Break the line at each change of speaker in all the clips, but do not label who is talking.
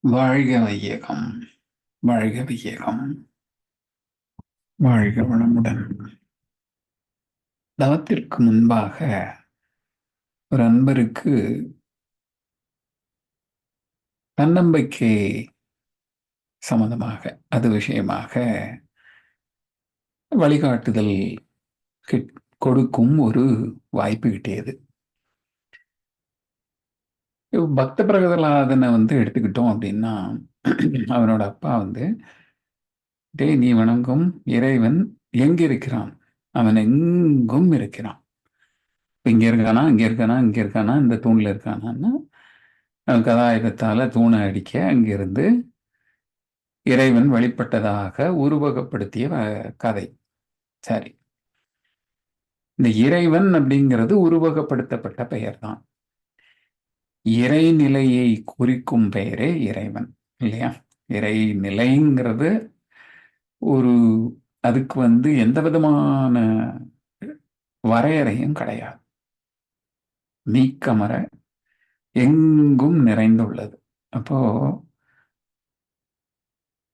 வாழ்க வையகம், வாழ்க வையகம், வாழ்க வளமுடன். தவத்திற்கு முன்பாக ஒரு அன்பருக்கு தன்னம்பிக்கை சம்பந்தமாக, அது விஷயமாக வழிகாட்டுதல் கொடுக்கும் ஒரு வாய்ப்பு கிட்டியது. பக்த பிரகலாதனை எடுத்துக்கிட்டோம் அப்படின்னா, அவனோட அப்பா டேய், நீ வணங்கும் இறைவன் எங்கிருக்கிறான்? அவன் எங்கும் இருக்கிறான். இங்க இருக்கானா, இங்க இருக்கானா, இங்க இருக்கானா, இந்த தூண்ல இருக்கானான்னா கதாயுதத்தால தூணை அடிக்க அங்கிருந்து இறைவன் வெளிப்பட்டதாக உருவகப்படுத்திய கதை. சரி, இந்த இறைவன் அப்படிங்கிறது உருவகப்படுத்தப்பட்ட பெயர் தான். இறைநிலையை குறிக்கும் பெயரே இறைவன், இல்லையா? இறைநிலைங்கிறது ஒரு அதுக்கு எந்த விதமான வரையறையும் கிடையாது. நீக்கமர எங்கும் நிறைந்துள்ளது. அப்போ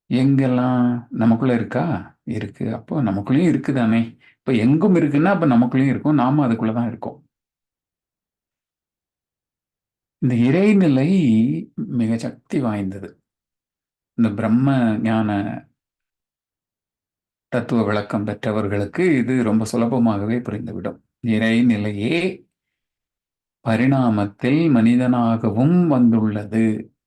எங்கெல்லாம் நமக்குள்ள இருக்கா? இருக்கு. அப்போ நமக்குள்ளேயும் இருக்குதானே. இப்ப எங்கும் இருக்குன்னா அப்ப நமக்குள்ளேயும் இருக்கும். நாம அதுக்குள்ளதான் இருக்கோம். இந்த இறைநிலை மிக சக்தி வாய்ந்தது. இந்த பிரம்ம ஞான தத்துவ விளக்கம் பெற்றவர்களுக்கு இது ரொம்ப சுலபமாகவே புரிந்துவிடும். இறைநிலையே பரிணாமத்தில் மனிதனாகவும் வந்துள்ளது,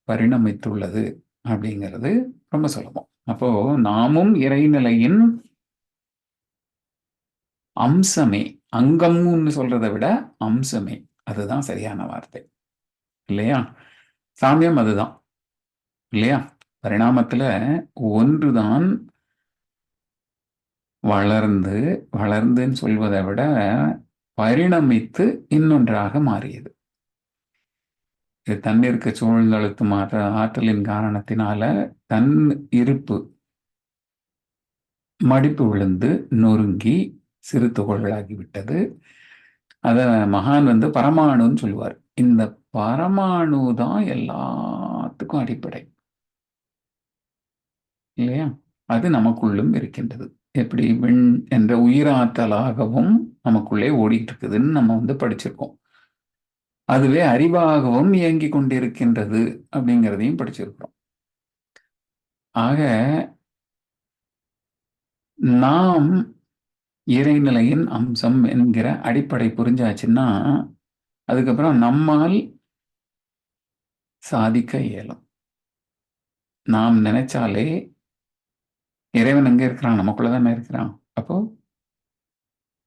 பரிணமித்துள்ளது அப்படிங்கிறது ரொம்ப சுலபம். அப்போ நாமும் இறைநிலையின் அம்சமே. அங்கம்னு சொல்றதை விட அம்சமே, அதுதான் சரியான வார்த்தை, இல்லையா? சாமியம் அதுதான், இல்லையா? பரிணாமத்துல ஒன்றுதான் வளர்ந்து, வளர்ந்துன்னு சொல்வதை விட பரிணமித்து இன்னொன்றாக மாறியது. இது தன்னிருக்க சூழ்ந்தழுத்தும் ஆற்றலின் காரணத்தினால தன் இருப்பு மடிப்பு விழுந்து நொறுங்கி சிறு துகள்களாகிவிட்டது. அத மகான் பரமாணுன்னு சொல்லுவார். இந்த பரமாணு தான் எல்லாத்துக்கும் அடிப்படை, இல்லையா? அது நமக்குள்ளும் இருக்கின்றது. எப்படி விண் என்ற உயிராற்றலாகவும் நமக்குள்ளே ஓடிட்டு இருக்குதுன்னு நம்ம படிச்சிருக்கோம். அதுவே அறிவாகவும் இயங்கிக் கொண்டிருக்கின்றது அப்படிங்கிறதையும் படிச்சிருக்கிறோம். ஆக நாம் இறைநிலையின் அம்சம் என்கிற அடிப்படை புரிஞ்சாச்சுன்னா அதுக்கப்புறம் நம்மால் சாதிக்க இயலும். நாம் நினைச்சாலே இறைவன் எங்க இருக்கிறான்? நமக்குள்ளதானே இருக்கிறான். அப்போ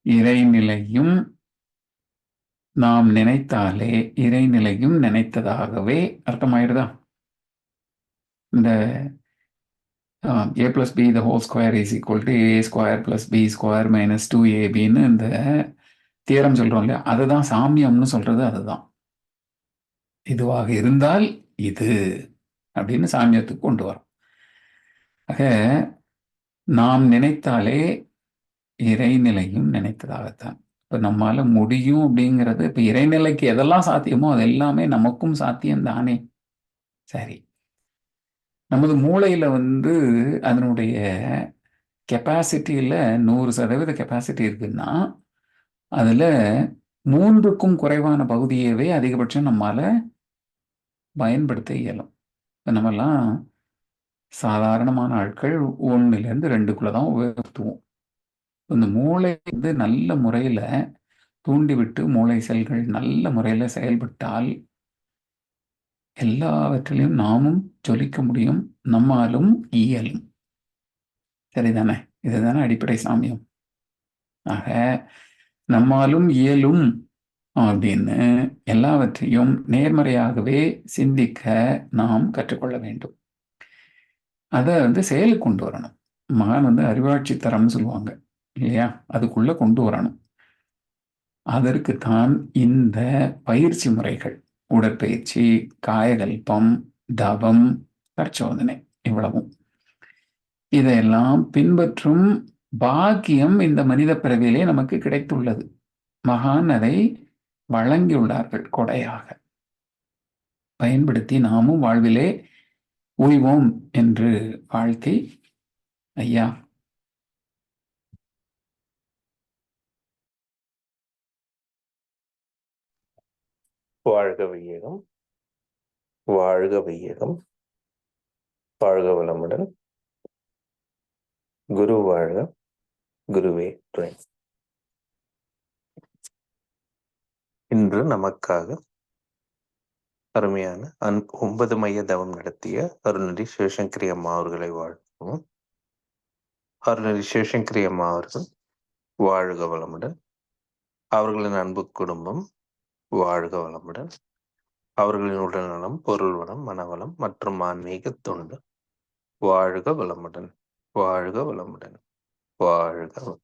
இறைநிலையும் நாம் நினைத்தாலே இறைநிலையும் நினைத்ததாகவே அர்த்தமாயிடுதா? இந்த a plus b the whole square is equal to a square plus b square minus 2ab இந்த தியரம் சொல்றோம் இல்லையா? அதுதான் சாமியம்னு சொல்றது. அதுதான் இதுவாக இருந்தால் இது அப்படின்னு சாமியத்துக்கு கொண்டு வரும். ஆக நாம் நினைத்தாலே இறைநிலையும் நினைத்ததாகத்தான். இப்ப நம்மால முடியும் அப்படிங்கிறது, இப்ப இறைநிலைக்கு எதெல்லாம் சாத்தியமோ அது எல்லாமே நமக்கும் சாத்தியம் தானே. சரி, நமது மூளையில அதனுடைய கெப்பாசிட்டியில 100% கெப்பாசிட்டி இருக்குன்னா அதுல 3க்கும் குறைவான பகுதியவே அதிகபட்சம் நம்மால பயன்படுத்த இயலும். நம்மெல்லாம் சாதாரணமான ஆட்கள் 1லேருந்து 2க்குள்ள தான் உபயோகப்படுத்துவோம். இந்த மூளை நல்ல முறையில தூண்டிவிட்டு மூளை செல்கள் நல்ல முறையில செயல்பட்டால் எல்லாவற்றிலையும் நாமும் ஜொலிக்க முடியும், நம்மாலும் இயலும். சரிதானே? இதுதானே அடிப்படை சாமியம். ஆக நம்மாலும் இயலும் அப்படின்னு எல்லாவற்றையும் நேர்மறையாகவே சிந்திக்க நாம் கற்றுக்கொள்ள வேண்டும். அதை செயலுக்கு கொண்டு வரணும். மகான் அறிவாட்சி தரம்னு சொல்லுவாங்க, இல்லையா? அதுக்குள்ள கொண்டு வரணும். அதற்குத்தான் இந்த பயிற்சி முறைகள், உடற்பயிற்சி, காயகல்பம், தவம், தற்சோதனை, இவ்வளவும் இதையெல்லாம் பின்பற்றும் பாக்கியம் இந்த மனித பிறவியிலே நமக்கு கிடைத்துள்ளது. மகான் அதை வழங்கியுள்ளார்கள் கொடையாக. பயன்படுத்தி நாமும் வாழ்விலே உய்வோம் என்று வாழ்க்கை. ஐயா.
வாழ்க வையகம், வாழ்க வையகம், வாழ்க வளமுடன். குரு வாழ்க, குருவே துணை. இன்று நமக்காக அருமையான 9 மைய தவம் நடத்திய அருள்நெறி சிவசங்கரி அம்மா அவர்களை வாழ்த்துவோம். அருள்நெறி சிவசங்கரி அம்மா அவர்கள் வாழ்க வளமுடன். அவர்களின் அன்பு குடும்பம் வாழ்க வளமுடன். அவர்களின் உடல்நலம், பொருள் வளம், மனவளம் மற்றும் ஆன்மீக தொண்டு வாழ்க வளமுடன், வாழ்க வளமுடன், வாழ்க வளமுடன்.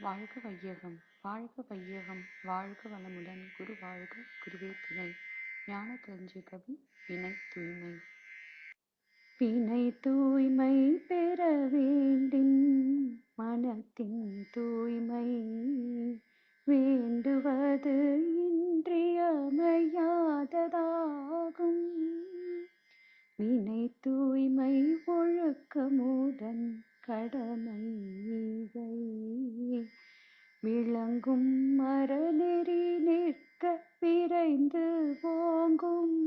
வாழ்க வையகம், வாழ்க வையகம், வாழ்க வளமுடன். குரு வாழ்க, குருவே துணை. ஞான கஞ்சி கவி. வினை தூய்மை. வினை தூய்மை பெற வேண்டின் மனத்தின் தூய்மை வேண்டுவது இன்றியமையாததாகும். வினை தூய்மை ஒழுக்கமுடன் கடமை ஈகை விளங்கும் மரநெறி நிற்க விரைந்து ஓங்கும்.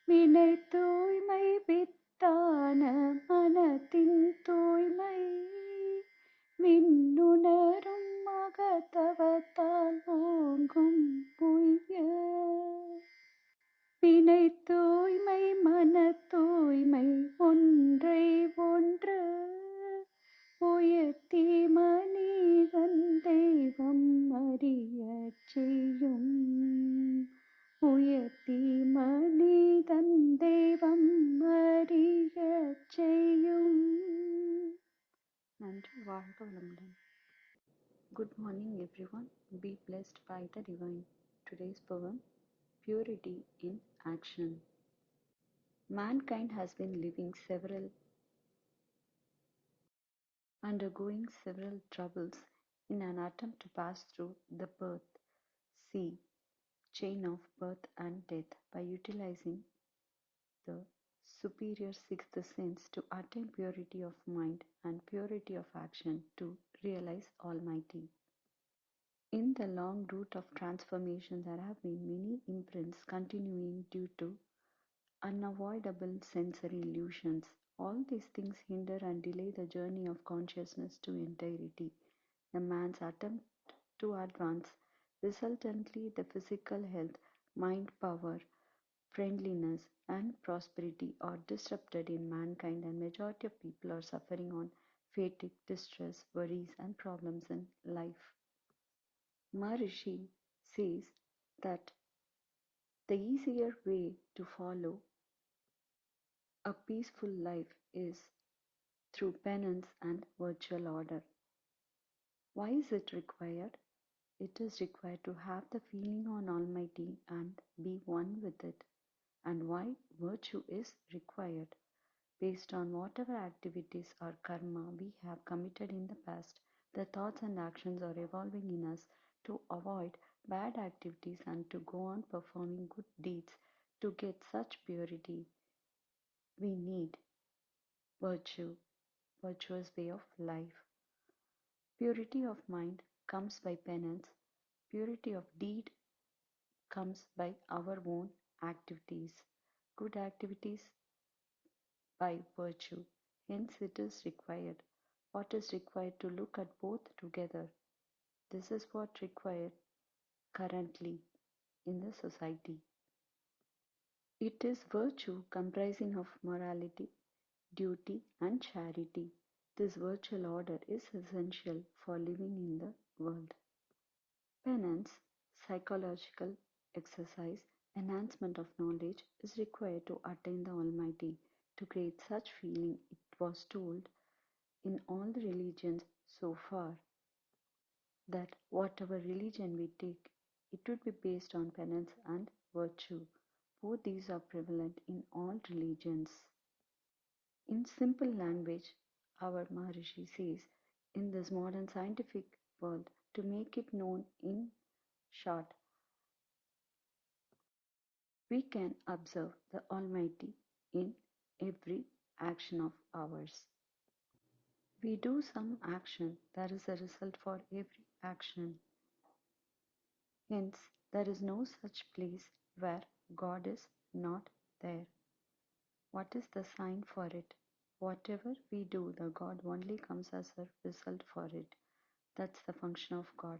வினை தூய்மை வித்தான மனத்தின் தூய்மை விண்ணுணரும் மகத்தவத்தால் ஓங்கும் உய்ய. வினை தூய்மை மன தூய்மை ஒன்றை ஒன்று உயர்த்தி மனிதன் தெய்வம் அறியச் செய்யும். உயர்த்தி மனிதன் தெய்வம் அறியச் செய்யும். நன்றி. வாழ்க வளமுடன். Good morning everyone. Be blessed by the divine. Today's poem, Purity in Action. Mankind has been undergoing several troubles in an attempt to pass through the birth, see, chain of birth and death by utilizing the superior sixth sense to attain purity of mind and purity of action to realize Almighty. In the long route of transformation, there have been many imprints continuing due to unavoidable sensory illusions. All these things hinder and delay the journey of consciousness to entirety. The man's attempt to advance, resultantly the physical health, mind power, friendliness, and prosperity are disrupted in mankind, and majority of people are suffering on fatigue, distress, worries, and problems in life. Maharishi says that the easier way to follow a peaceful life is through penance and virtual order. Why is it required? It is required to have the feeling on Almighty and be one with it. And why virtue is required? Based on whatever activities or karma we have committed in the past, the thoughts and actions are evolving in us to avoid bad activities and to go on performing good deeds. To get such purity, we need virtue, virtuous way of life. Purity of mind comes by penance. Purity of deed comes by our own activities. Good activities by virtue. Hence it is required. What is required to look at both together? This is what required currently in the society. It is virtue comprising of morality, duty, and charity. This virtual order is essential for living in the world. Penance, psychological exercise, enhancement of knowledge is required to attain the Almighty. To create such feeling, it was told in all the religions so far that whatever religion we take, it would be based on penance and virtue. Both these are prevalent in all religions. In simple language, our Maharishi says, in this modern scientific world, to make it known in short, we can observe the Almighty in every action of ours. We do some action, there is a result for every action. Hence, there is no such place where God is not there. What is the sign for it? Whatever we do, the God only comes as a result for it. That's the function of God.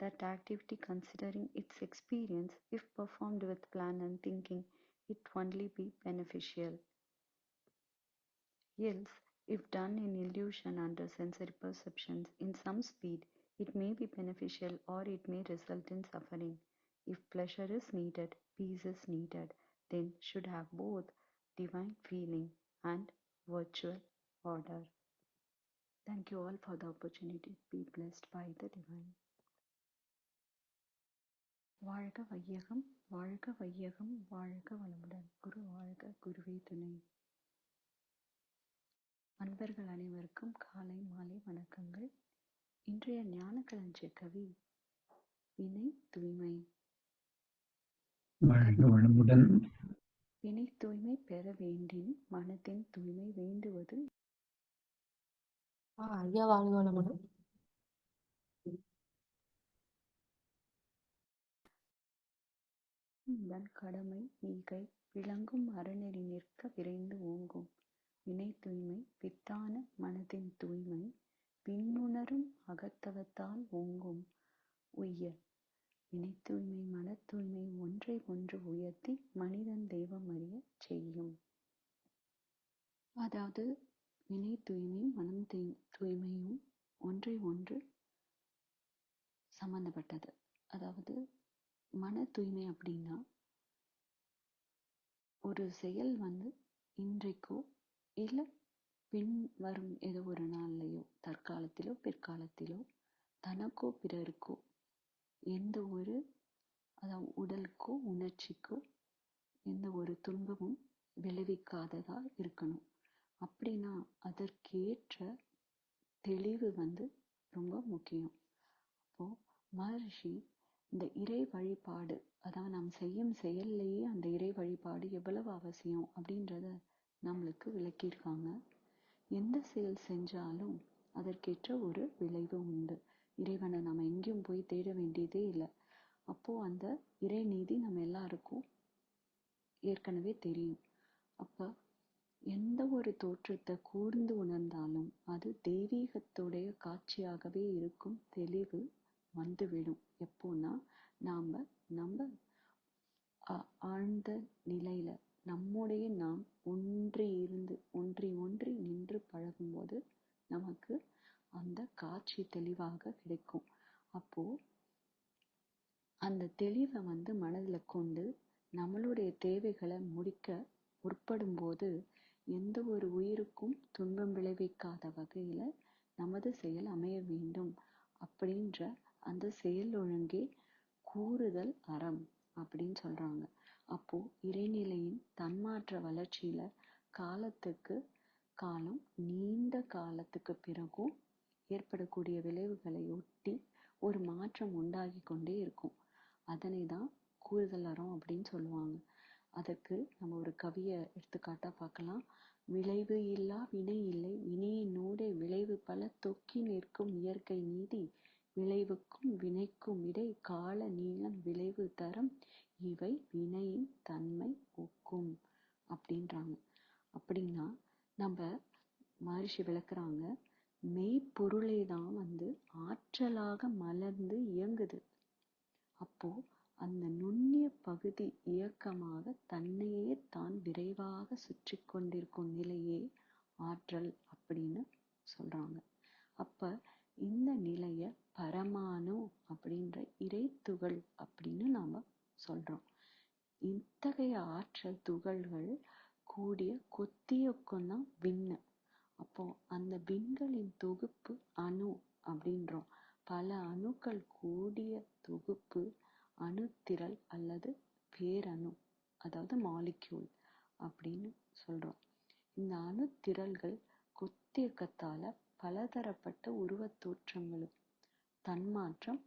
That activity, considering its experience, if performed with plan and thinking, it only be beneficial. Else, if done in illusion under sensory perceptions in some speed, it may be beneficial or it may result in suffering. If pleasure is needed, peace is needed, then should have both divine feeling and virtual order. Thank you all for the opportunity. Be blessed by the divine. வாழ்க வையகம் வாழ்க வையகம் வாழ்க வளமுடன். குரு வாழ்க, குருவே துணை. அன்பர்கள் அனைவருக்கும் காலை மாலை வணக்கங்கள். இன்றைய ஞான களஞ்சிய கவி வினை தூய்மை.
வாழ்க வளமுடன்.
வினை தூய்மை பெற வேண்டின் மனத்தின் தூய்மை வேண்டுவது.
ஐயா வாழ்க வளமுடன்.
தன் கடமை ஈகை விளங்கும் அறநெறி நிற்க விரைந்து ஓங்கும். வினை தூய்மை வித்தான மனத்தின் தூய்மை பின்னுணரும் அகத்தவத்தால் ஓங்கும் உய்ய. வினை தூய்மை மன தூய்மை ஒன்றை ஒன்று உயர்த்தி மனிதன் தெய்வம் அறிய செய்யும். அதாவது வினை தூய்மையும் மனம் தூய்மையும் ஒன்றை ஒன்று சம்பந்தப்பட்டது. அதாவது மன தூய்மை அப்படின்னா ஒரு செயல் இன்றைக்கோ இல்லை பின் வரும் ஏதோ ஒரு நாள்லையோ, தற்காலத்திலோ பிற்காலத்திலோ, தனக்கோ பிறருக்கோ எந்த ஒரு உடலுக்கோ உணர்ச்சிக்கோ எந்த ஒரு துன்பமும் விளைவிக்காததா இருக்கணும். அப்படின்னா அதற்கேற்ற தெளிவு ரொம்ப முக்கியம். அப்போ மகரிஷி இந்த இறை வழிபாடு, அதாவது நாம் செய்யும் செயல்லையே அந்த இறை வழிபாடு எவ்வளவு அவசியம் அப்படின்றத நம்மளுக்கு விளக்கியிருக்காங்க. எந்த செயல் செஞ்சாலும் அதற்கேற்ற ஒரு விளைவு உண்டு. இறைவனை நம்ம எங்கேயும் போய் தேட வேண்டியதே இல்லை. அப்போ அந்த இறை நீதி நம்ம எல்லாருக்கும் ஏற்கனவே தெரியும். அப்ப எந்த ஒரு தோற்றத்தை கூர்ந்து உணர்ந்தாலும் அது தெய்வீகத்துடைய காட்சியாகவே இருக்கும் தெளிவு வந்துவிடும். எப்போன்னா நம்ம ஆழ்ந்த நிலையில நம்முடைய நாம் ஒன்றி நின்று பழகும்போது நமக்கு அந்த காட்சி தெளிவாக கிடைக்கும். அப்போ அந்த தெளிவை மனதில கொண்டு நம்மளுடைய தேவைகளை முடிக்க முற்படும் போது எந்த ஒரு உயிருக்கும் துன்பம் விளைவிக்காத வகையில நமது செயல் அமைய வேண்டும் அப்படின்ற அந்த செயல் ஒழுங்கே கூறுதல் அறம் அப்படின்னு சொல்றாங்க. அப்போ இறைநிலையின் தன்மாற்ற வளர்ச்சியில காலத்துக்கு காலம் நீண்ட காலத்துக்கு பிறகும் ஏற்படக்கூடிய விளைவுகளை ஒட்டி ஒரு மாற்றம் உண்டாகி கொண்டே இருக்கும். அதனை தான் கூறுதல் அறம் அப்படின்னு சொல்லுவாங்க. அதற்கு நம்ம ஒரு கவியை எடுத்துக்காட்டா பார்க்கலாம். விளைவு இல்லா வினை இல்லை, வினையினூடே விளைவு பல தொக்கி நிற்கும் இயற்கை நீதி, விளைவுக்கும் வினைக்கும் இடை கால நீளம் விளைவு தரம், இவை வினையின் தன்மை ஒக்கும் அப்படின்றாங்க. அப்படின்னா நம்ம மகரிஷி விளக்குறாங்க, மெய்ப்பொருளே தான் ஆற்றலாக மலர்ந்து இயங்குது. அப்போ அந்த நுண்ணிய பகுதி இயக்கமாக தன்னையே தான் விரைவாக சுற்றி கொண்டிருக்கும் நிலையே ஆற்றல் அப்படின்னு சொல்றாங்க. அப்ப இந்த நிலைய பரமாணு அப்படின்ற இறைத்துகள் அப்படின்னு நாம சொல்றோம். இத்தகைய ஆற்றல் துகள்கள் கூடிய கொத்தியக்கொன்னா விண்ணு. அப்போ அந்த விண்களின் தொகுப்பு அணு அப்படின்றோம். பல அணுக்கள் கூடிய தொகுப்பு அணுத்திரள் அல்லது பேரணு, அதாவது மாலிக்யூல் அப்படின்னு சொல்றோம். இந்த அணுத்திரள்கள் கொத்தியக்கத்தால பலதரப்பட்ட உருவத் தோற்றங்களும் தன்மாற்றம்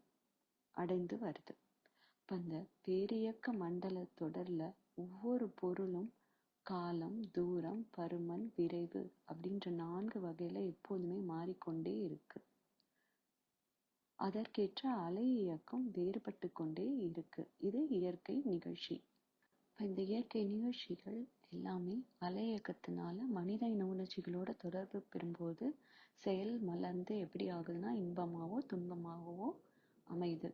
அடைந்து வருது. இப்ப இந்த பேரியக்க மண்டல தொடர்ல ஒவ்வொரு பொருளும் காலம், தூரம், பருமன், விரைவு அப்படின்ற 4 வகையில எப்போதுமே மாறிக்கொண்டே இருக்கு. அதற்கேற்ற அலை இயக்கம் வேறுபட்டு கொண்டே இருக்கு. இது இயற்கை நிகழ்ச்சி. இந்த இயற்கை நிகழ்ச்சிகள் எல்லாமே அலை இயக்கத்தினால மனித இன உணர்ச்சிகளோட தொடர்பு பெறும்போது செயல் மலர்ந்து எப்படி ஆகுதுன்னா இன்பமாவோ துன்பமாகவோ அமையுது.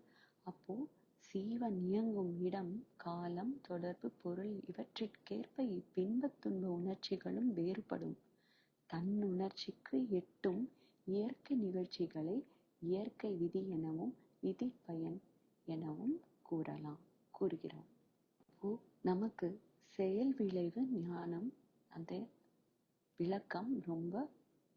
அப்போ சீவன் இயங்கும் இடம், காலம், தொடர்பு, பொருள் இவற்றிற்கேற்ப இப்பின்பத் துன்ப உணர்ச்சிகளும் வேறுபடும். தன்னுணர்ச்சிக்கு எட்டும் இயற்கை நிகழ்ச்சிகளை இயற்கை விதி எனவும் விதி பயன் எனவும் கூறுகிறோம். அப்போ நமக்கு செயல் விளைவு ஞானம் அந்த விளக்கம் ரொம்ப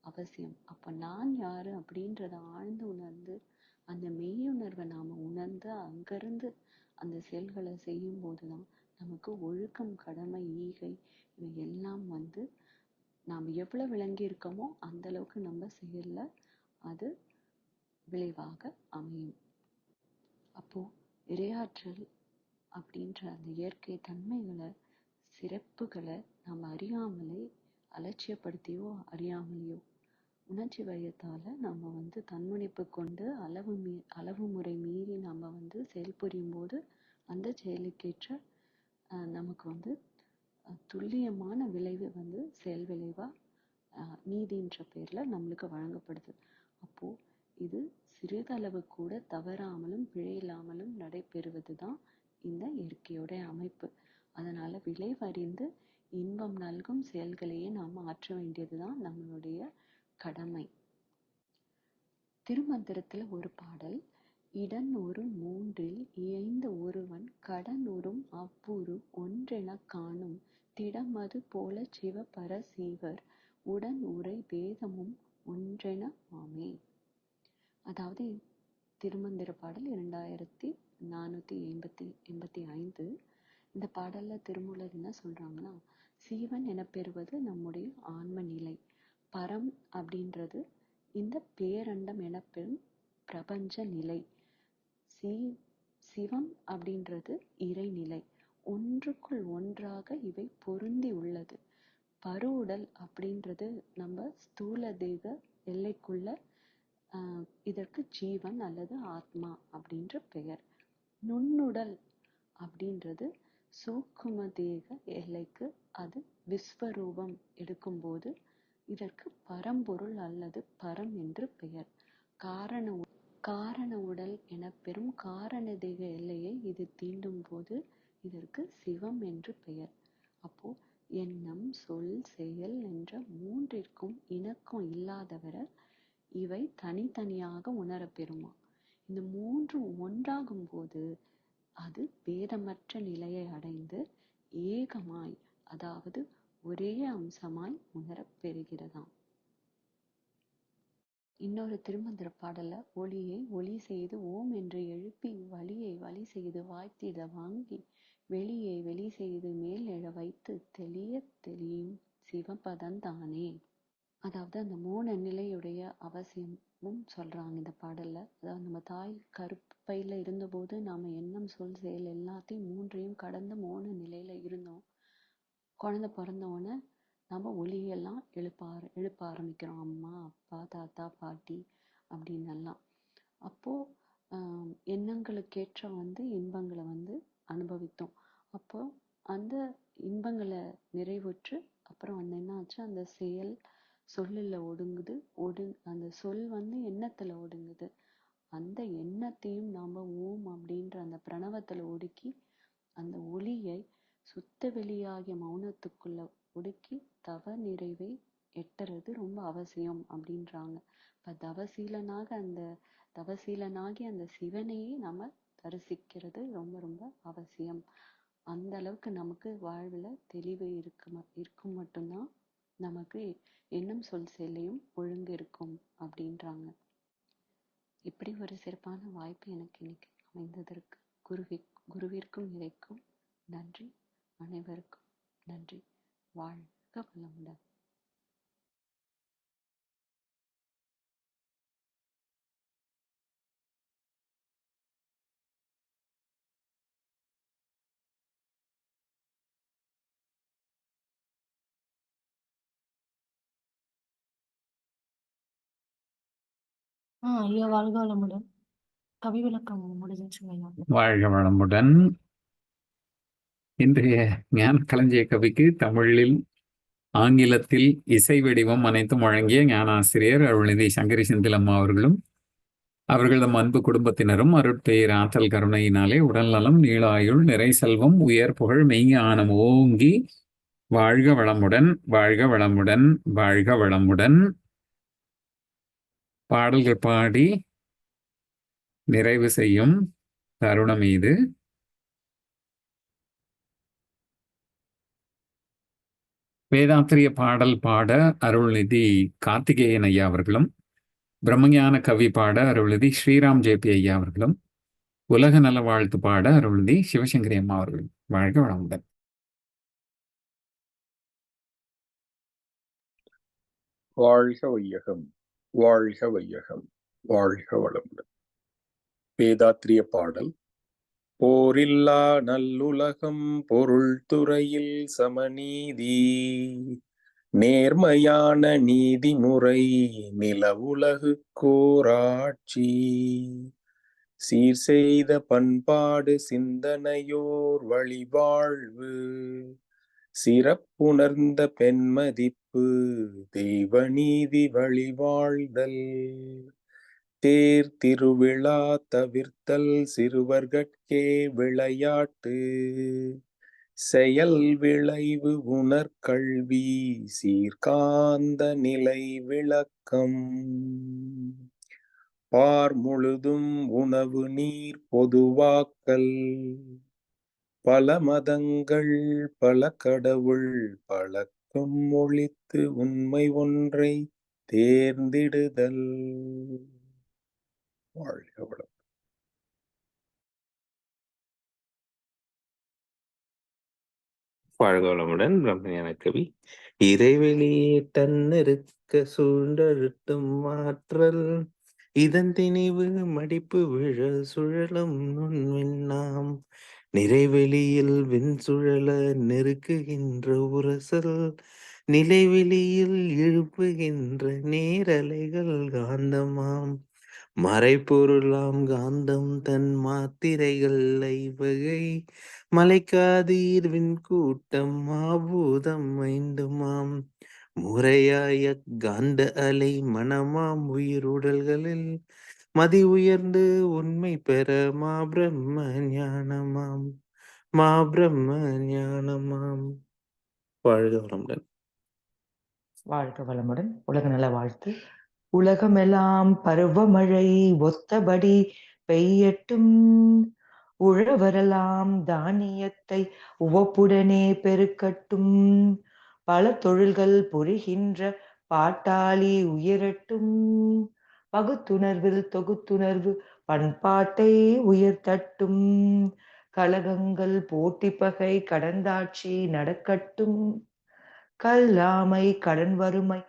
அவசியம். அப்ப நான் யாரு அப்படின்றத ஆழ்ந்து உணர்ந்து அந்த மெய்யுணர்வை நாம உணர்ந்து அங்கிருந்து அந்த செயல்களை செய்யும் போதுதான் நமக்கு ஒழுக்கம், கடமை, ஈகை இவை எல்லாம் நாம் எவ்வளவு விளங்கி இருக்கோமோ அந்த அளவுக்கு நம்ம செயல்ல அது விளைவாக அமையும். அப்போ இரையாற்றல் அப்படின்ற அந்த இயற்கை தன்மைகளை, சிறப்புகளை நாம் அறியாமலே அலட்சியப்படுத்தியோ அறியாமலையோ உணர்ச்சி வயத்தால நம்ம தன்முனைப்பு கொண்டு அளவு முறை மீறி நம்ம செயல்புரியும் போது அந்த செயலுக்கேற்ற நமக்கு துல்லியமான விளைவு செயல் விளைவா நீதின்ற பேர்ல நம்மளுக்கு வழங்கப்படுது. அப்போ இது சிறிதளவு கூட தவறாமலும் பிழையில்லாமலும் நடைபெறுவதுதான் இந்த இயற்கையோட அமைப்பு. அதனால விளைவறிந்து இன்பம் நல்கும் செயல்களையே நாம் ஆற்ற வேண்டியதுதான் நம்மளுடைய கடமை. திருமந்திரத்துல ஒரு பாடல், இடன் ஒரு மூன்றில் இயைந்த ஒருவன் கடன் உறும் அவ்வுரு ஒன்றெனக் காணும் திடமது போல சிவ பர சீவர் உடன் உரை வேதமும் ஒன்றென ஆமே. அதாவது திருமந்திர பாடல் 2485. இந்த பாடல்ல திருமூலர் என்ன சொல்றாங்கன்னா, சீவன் என பெறுவது நம்முடைய ஆன்ம நிலை. பரம் அப்படின்றது இந்த பேரண்டம் எனப்பெறும் பிரபஞ்ச நிலை. சிவம் அப்படின்றது இறைநிலை. ஒன்றுக்குள் ஒன்றாக இவை பொருந்தி உள்ளது. பருவுடல் அப்படின்றது நம்ம ஸ்தூல தேக எல்லைக்குள்ள இதற்கு ஜீவன் அல்லது ஆத்மா அப்படின்ற பெயர். நுண்ணுடல் அப்படின்றது சூக்கும தேக எல்லைக்கு அது விஸ்வரூபம் எடுக்கும்போது இதற்கு பரம்பொருள் அல்லது பரம் என்று பெயர். காரண உடல் என பெறும் காரண தேக எல்லையை இது தீண்டும் போது இதற்கு சிவம் என்று பெயர். அப்போ எண்ணம், சொல், செயல் என்ற மூன்றிற்கும் இணக்கம் இல்லாதவரை இவை தனித்தனியாக உணரப்பெறுமா. இந்த மூன்றும் ஒன்றாகும் போது அது பேதமற்ற நிலையை அடைந்து ஏகமாய், அதாவது ஒரே அம்சமாய் உணரப்பெறுகிறதாம். இன்னொரு திருமந்திர பாடல்ல, ஒளியை ஒளி செய்து ஓம் என்று எழுப்பி வலியை வலி செய்து வாய்த்திட வாங்கி வெளியை வெளி செய்து மேல் எழ வைத்து தெளிய தெளியும் சிவபதந்தானே. அதாவது அந்த மோன நிலையுடைய அவசியமும் சொல்றாங்க இந்த பாடல்ல. அதாவது நம்ம தாய் கருப்பையில இருந்தபோது நாம எண்ணம், சொல், செயல் எல்லாத்தையும் மூன்றையும் கடந்த மோன நிலையில இருந்தோம். குழந்தை பிறந்தவுடனே நம்ம ஒளியெல்லாம் எழுப்ப ஆரம்பிக்கிறோம். அம்மா, அப்பா, தாத்தா, பாட்டி அப்படின்னு எல்லாம். அப்போ எண்ணங்களுக்கேற்ற இன்பங்களை அனுபவித்தோம். அப்போ அந்த இன்பங்களை நிறைவுற்று அப்புறம் என்ன ஆச்சு, அந்த செயல் சொல்லுல ஒடுங்குது. அந்த சொல் எண்ணத்துல ஒடுங்குது. அந்த எண்ணத்தையும் நாம ஓம் அப்படின்ற அந்த பிரணவத்துல ஒடுக்கி அந்த ஒளியை சுத்த வெளியாகிய மௌனத்துக்குள்ள ஒடுக்கி தவ நிறைவை எட்டுறது ரொம்ப அவசியம் அப்படின்றாங்க. இப்ப தவசீலனாகி அந்த சிவனையே நம்ம தரிசிக்கிறது ரொம்ப ரொம்ப அவசியம். அந்த அளவுக்கு நமக்கு வாழ்வுல தெளிவு இருக்கும் மட்டும்தான் நமக்கு எண்ணம், சொல், செயலையும் ஒழுங்கு இருக்கும் அப்படின்றாங்க. இப்படி ஒரு சிறப்பான வாய்ப்பு எனக்கு இன்னைக்கு அமைந்ததற்கு குருவிற்கும் இறைக்கும் நன்றி. அனைவருக்கும் நன்றி. வாழ்க வளமுடன்.
ஐயா வாழ்க வளமுடன். கவி விளக்கம் முடிஞ்சுச்சுங்க ஐயா.
வாழ்க வளமுடன். இன்றைய ஞான களஞ்சிய கவிக்கு தமிழில், ஆங்கிலத்தில் இசை வடிவம் அனைத்தும் வழங்கிய ஞானாசிரியர் அருள்நிதி சங்கரி செந்திலம்மா அவர்களும் அவர்களது அன்பு குடும்பத்தினரும் அருட்பெயர் ஆற்றல் கருணையினாலே உடல்நலம், நீளாயுள், நிறை செல்வம், உயர் புகழ், மெய்ஞானம் ஓங்கி வாழ்க வளமுடன், வாழ்க வளமுடன், வாழ்க வளமுடன். பாடல்கள் பாடி நிறைவு செய்யும் தருணம் இது. வேதாத்திரிய பாடல் பாட அருள்நிதி கார்த்திகேயன் ஐயா அவர்களும், பிரம்மஞான கவி பாட அருள்நிதி ஸ்ரீராம் ஜேபி ஐயா அவர்களும், உலக நல வாழ்த்து பாட அருள்நிதி சிவசங்கரி அம்மா அவர்களும். வாழ்க வளமுடன்.
வாழ்க வையகம், வாழ்க வையகம், வாழ்க வளமுடன். வேதாத்திரிய பாடல். போரில்லா நல்லுலகம், பொருள் துறையில் சமநீதி, நேர்மையான நீதிமுறை, நிலவுலகு கோராட்சி, சீர் செய்த பண்பாடு சிந்தனையோர் வழிவாழ்வு, சிறப்புணர்ந்த பெண்மதிப்பு, தெய்வ நீதி வழிவாழ்தல், தேர் திருவிழா தவிர்த்தல், சிறுவர்கட்கே விளையாட்டு, செயல் விளைவு உணர்கல்வி, சீர்காந்த நிலை விளக்கம், பார் முழுதும் உணவு நீர் பொதுவாக்கல், பல மதங்கள் பல கடவுள் பழக்கம் ஒழித்து உண்மை ஒன்றை தேர்ந்திடுதல். வாழ்க வளம்.
வாழ்க வளமுடன். பிரம்மஞான கவி. இறைவெளியே தன்னிருக்க சூழ்ந்தழுத்தும் ஆற்றல், இதன் திணிவு மடிப்பு விழ சுழலும் நுண்விண்ணாம், நிறைவெளியில் விண் சுழல நெருக்குகின்ற உரசல், நிலைவெளியில் எழுப்புகின்ற நேரலைகள் காந்தமாம், மறைப்பொருளாம் காந்தம் தன் மாத்திரைகள் ஐவகை, மலைக்காதீர் விண்கூட்டம் மாபூதம் ஐந்துமாம், முறையாய காந்த அலை மனமாம் உயிருடல்களில் மதி உயர்ந்து உண்மை பெற மா பிரம்ம ஞானமாம், மா பிரம்ம ஞானமாம். வாழ்க வளமுடன்.
வாழ்க வளமுடன். உலக நல வாழ்த்து. உலகமெல்லாம் பருவமழை ஒத்தபடி பெய்யட்டும், உழவரெல்லாம் தானியத்தை உவப்புடனே பெருக்கட்டும், பல தொழில்கள் புரிகின்ற பாட்டாளி உயரட்டும், பகுத்துணர்வில் தொகுத்துணர்வு பண்பாட்டை உயர்த்தட்டும், கலகங்கள் போட்டி பகை கடந்தாட்சி நடக்கட்டும், கல்லாமை கடன் வறுமை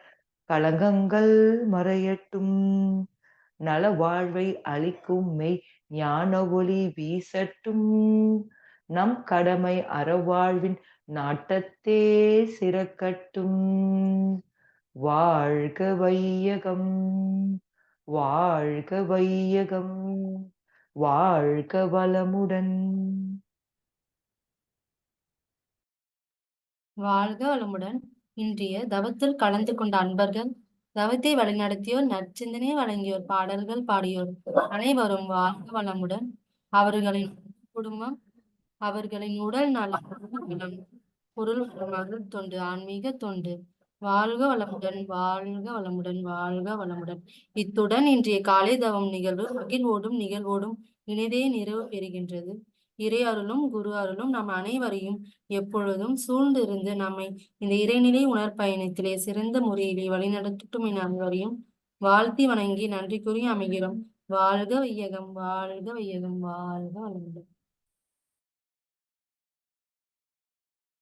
களங்கங்கள் மறையட்டும், நல வாழ்வை அளிக்கும் மெய் ஞான ஒளி வீசட்டும், நம் கடமை அறவாழ்வின் நாட்டத்தே சிறக்கட்டும். வாழ்க வையகம், வாழ்க வையகம், வாழ்க வளமுடன்.
வாழ்க வளமுடன். இன்றைய தவத்தில் கலந்து கொண்ட அன்பர்கள், தவத்தை வழிநடத்தியோர், நற்சிந்தனை வழங்கியோர், பாடல்கள் பாடியோர் அனைவரும் வாழ்க வளமுடன். அவர்களின் குடும்பம், அவர்களின் உடல் நலம், பொருள் மகள் தொண்டு, ஆன்மீக தொண்டு வாழ்க வளமுடன், வாழ்க வளமுடன், வாழ்க வளமுடன். இத்துடன் இன்றைய காலை தவம் நிகழ்வு மகிழ்வோடும் நிகழ்வோடும் இனிதே நிறைவு பெறுகின்றது. இறை அருளும் குரு அருளும் நம் அனைவரையும் எப்பொழுதும் சூழ்ந்து இருந்து நம்மை இந்த இறைநிலை உணர்பயணத்திலே சிறந்த முறையிலே வழிநடத்தட்டும் என அனைவரையும் வாழ்த்தி வணங்கி நன்றி கூறி அமைகிறோம். வாழ்க வையகம், வாழ்க வையகம், வாழ்க வளமுடன்.